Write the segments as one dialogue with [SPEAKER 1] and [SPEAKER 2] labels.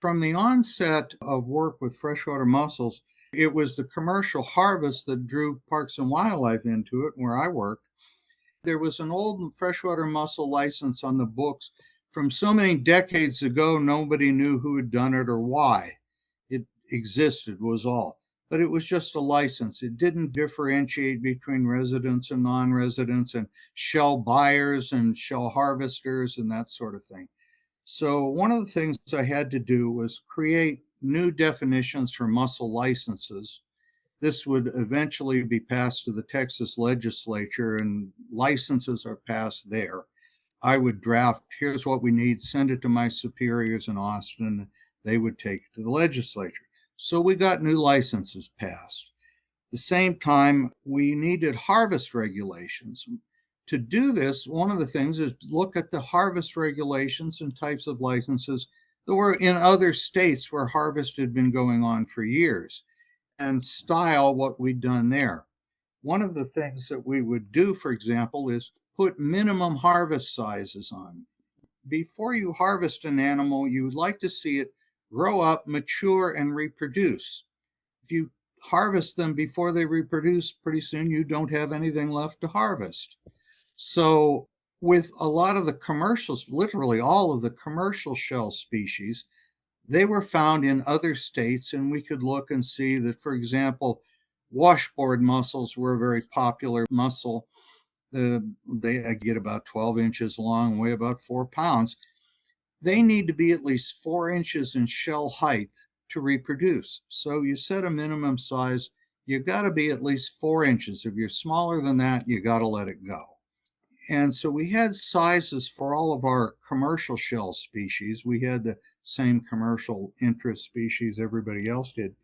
[SPEAKER 1] From the onset of work with freshwater mussels, it was the commercial harvest that drew Parks and Wildlife into it, where I work. There was an old freshwater mussel license on the books from so many decades ago, nobody knew who had done it or why. It existed, was all. But it was just a license. It didn't differentiate between residents and non residents and shell buyers and shell harvesters and that sort of thing. So, one of the things I had to do was create new definitions for mussel licenses. This would eventually be passed to the Texas legislature, and licenses are passed there. I would draft, here's what we need, send it to my superiors in Austin. They would take it to the legislature. So we got new licenses passed. At the same time, we needed harvest regulations. To do this, one of the things is look at the harvest regulations and types of licenses that were in other states where harvest had been going on for years and style what we'd done there. One of the things that we would do, for example, is put minimum harvest sizes on. Before you harvest an animal, you would like to see it grow up, mature, and reproduce. If you harvest them before they reproduce, pretty soon you don't have anything left to harvest. So with a lot of the commercials, literally all of the commercial shell species, they were found in other states, and we could look and see that, for example, washboard mussels were a very popular mussel. They get about 12 inches long, weigh about 4 pounds. They need to be at least 4 inches in shell height to reproduce. So you set a minimum size, you got to be at least 4 inches. If you're smaller than that, you got to let it go. And so we had sizes for all of our commercial shell species. We had the same commercial interest species everybody else did.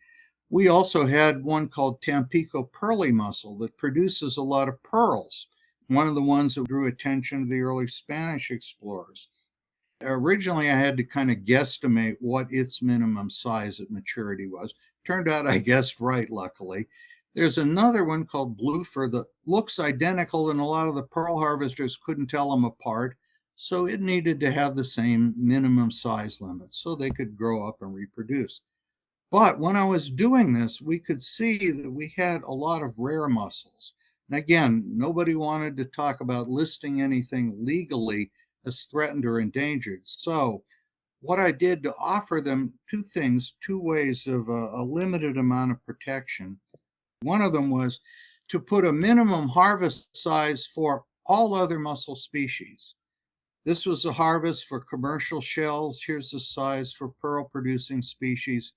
[SPEAKER 1] We also had one called Tampico pearly mussel that produces a lot of pearls, one of the ones that drew attention to the early Spanish explorers. Originally, I had to kind of guesstimate what its minimum size at maturity was. Turned out I guessed right, luckily. There's another one called Bluefur that looks identical, and a lot of the pearl harvesters couldn't tell them apart. So it needed to have the same minimum size limit so they could grow up and reproduce. But when I was doing this, we could see that we had a lot of rare mussels. And again, nobody wanted to talk about listing anything legally as threatened or endangered. So what I did to offer them two things, two ways of a limited amount of protection. One of them was to put a minimum harvest size for all other mussel species. This was a harvest for commercial shells. Here's the size for pearl producing species.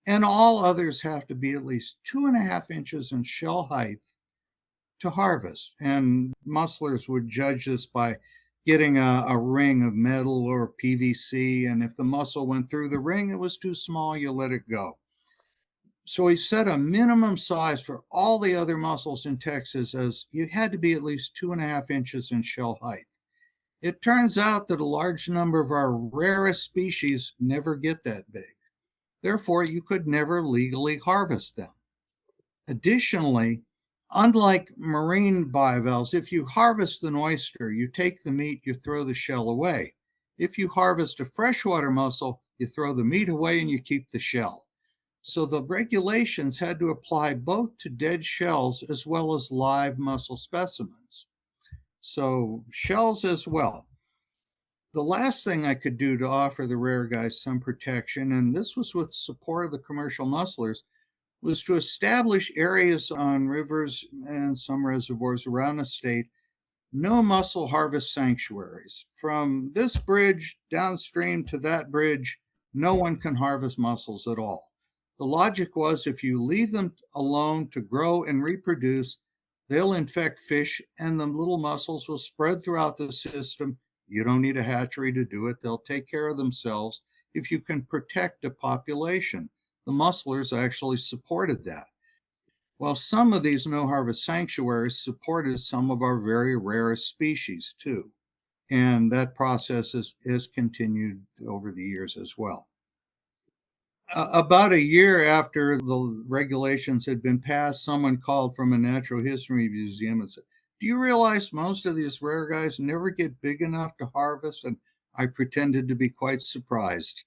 [SPEAKER 1] And all others have to be at least 2.5 inches in shell height to harvest. And musselers would judge this by getting a ring of metal or PVC. And if the mussel went through the ring, it was too small, you let it go. So he set a minimum size for all the other mussels in Texas as you had to be at least 2.5 inches in shell height. It turns out that a large number of our rarest species never get that big. Therefore, you could never legally harvest them. Additionally, unlike marine bivalves, if you harvest an oyster, you take the meat, you throw the shell away. If you harvest a freshwater mussel, you throw the meat away and you keep the shell. So the regulations had to apply both to dead shells as well as live mussel specimens. So shells as well. The last thing I could do to offer the rare guys some protection, and this was with support of the commercial musselers, was to establish areas on rivers and some reservoirs around the state, no mussel harvest sanctuaries. From this bridge downstream to that bridge, no one can harvest mussels at all. The logic was if you leave them alone to grow and reproduce, they'll infect fish and the little mussels will spread throughout the system. You don't need a hatchery to do it. They'll take care of themselves if you can protect a population. The musselers actually supported that. Well, some of these no-harvest sanctuaries supported some of our very rarest species too. And that process is continued over the years as well. About a year after the regulations had been passed, someone called from a natural history museum and said, "Do you realize most of these rare guys never get big enough to harvest?" And I pretended to be quite surprised.